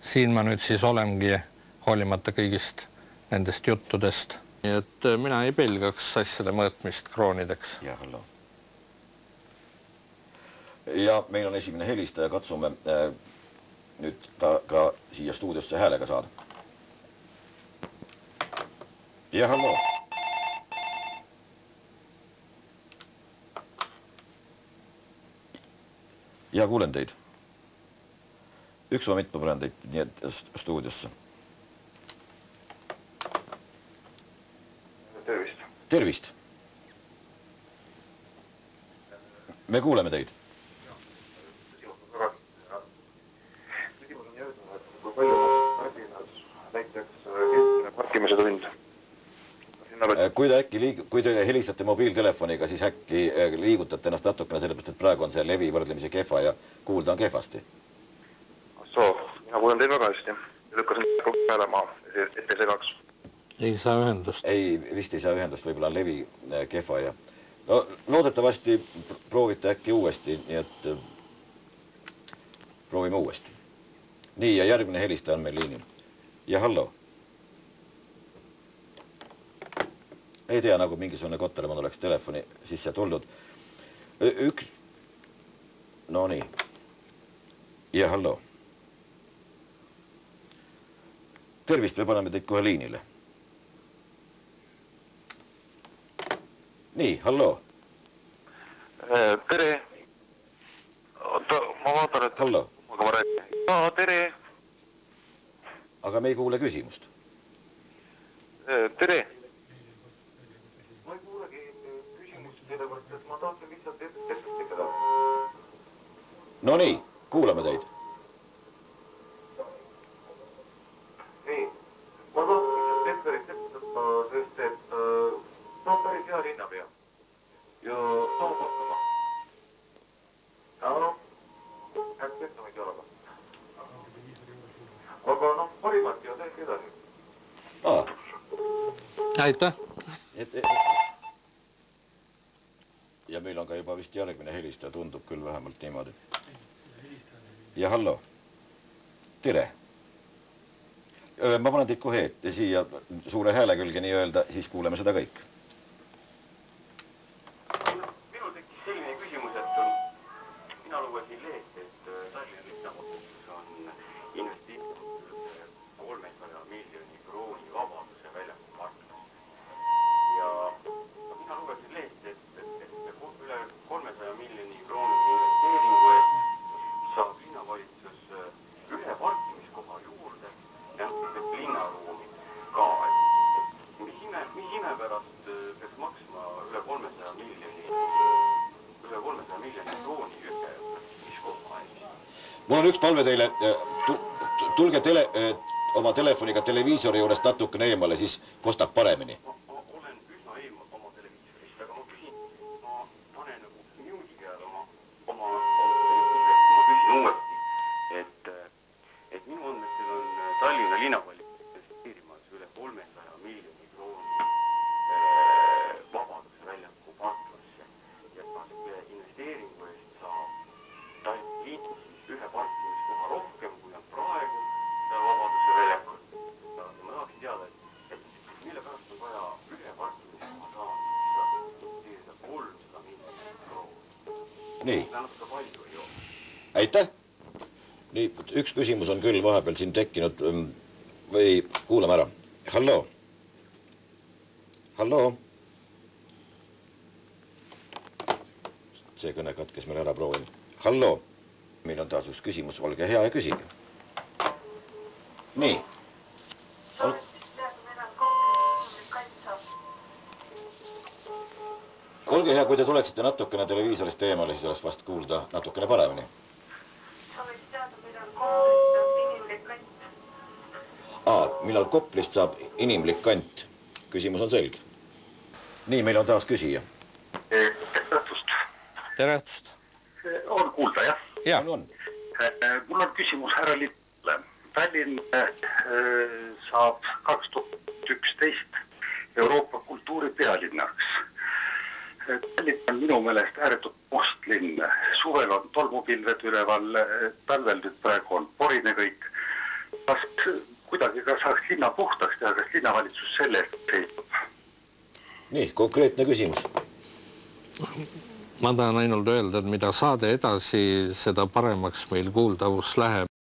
siin ma nüüd siis olengi hoolimata kõigist nendest juttudest. Nii et mina ei pelgaks asjade mõõtmist kroonideks. Ja, hallo. Ja meil on esimene helistaja, katsume nüüd ta ka siia stuudiosse häälega saada. Ja, hallo. Ja kuulen teid. Üks moment ma panen teid nii et stuudiosse. Tervist. Tervist. Me kuuleme teid. Küsimus on jõudnud, et kui palju Tallinnas näiteks keskmine parkimise tund? Kui te helistate mobiiltelefoniga, siis äkki liigutate ennast natukene sellepärast, et praegu on see levi võrdlemisi kehva ja kuulda on kehvasti. Mina kuulen teid väga hästi. Lükkasin peale maa, ette segaks. Ei saa ühendust. Vist ei saa ühendust, võib-olla on levi kehva ja... No, loodetavasti proovite äkki uuesti, nii et proovime uuesti. Nii, ja järgmine helistaja on meil liinil. Ja hallo. Ei tea, nagu mingisugune Kotermann oleks telefoni sisse tulnud. No nii. Ja hallo. Tervist, me paneme teid kohe liinile. Nii, hallo. Tere. Ma vaatan, et... Hallo. Tere. Aga me ei kuule küsimust. Tere. Ma ei kuulegi küsimust, sellepärast, et ma tahtsin lihtsalt ette. No nii, kuulame teid. Nii, ma tahtsin lihtsalt ette, sest et ta on päris hea linnapea. Ja saab hakkama. Ja äkki ette võid jalaga. Aga parimat ja tehke edasi. Aitäh. Ja meil on ka juba vist järgmine helistaja, tundub küll vähemalt niimoodi. Ja hallo. Tere. Ma panen teid kohe ette siia suure hääle külge nii öelda, siis kuuleme seda kõik. Minul tekkis selline küsimus, et mina lugesin lehest, et Tallinna linnavalduses on investeeritud 300 miljoni krooni Vabaduse väljaku parklas. Ja mina lugesin lehest, et üle 300 miljoni krooni investeeringu eest saab linnavalitsus ühe parkimiskoha juurde ja linnaruumi ka. Mis ime pärast peaks maksma üle 300 miljoni krooni ühe parkimiskoha eest? Mul on üks palve teile, tulge oma telefoniga televiisori juurest natukene eemale, siis kostab paremini. Ma olen üsna eemal oma televiisorist, aga ma küsin, ma panen nagu muudi peale oma televiisorist, ma küsin uuesti, et minu andmetel on Tallinna linnavalitsus investeerimas üle 300 miljoni krooni Vabaduse väljaku parklasse ja selle investeeringu eest saab Tallinna linn ühe parkimiskoha rohkem, kui on praegu Vabaduse väljakul. Ma tahaksin teada, et mille pärast on vaja ühe parkimiskoha saada 300 miljonit krooni. Nii. Natuke palju ei ole. Aitäh! Nii, üks küsimus on küll vahepeal siin tekkinud või kuulame ära. Hallo. Hallo. See kõne katkes meil ära, proovin. Hallo. Meil on taas üks küsimus, olge hea ja küsige. Nii. Olge hea, kui te tuleksite natukene televiisorist eemale, siis oleks vast kuulda natukene paremini. Millal Koplist saab inimlik kant? Küsimus on selge. Nii, meil on taas küsija. Teretust. Teretust. On kuulda, jah? Jah. On. Mul on küsimus härra Littule. Tallinn saab 2011 Euroopa kultuuripealinnaks. Tallinn on minu meelest ääretult postlinn. Suvel on tolmupilved üleval, talvel nüüd praegu on porine kõik. kas kuidagi ka saaks linna puhtaks teha, kas linnavalitsus selle eest seisab? Nii, konkreetne küsimus. Ma tahan ainult öelda, et mida saade edasi, seda paremaks meil kuuldavus läheb.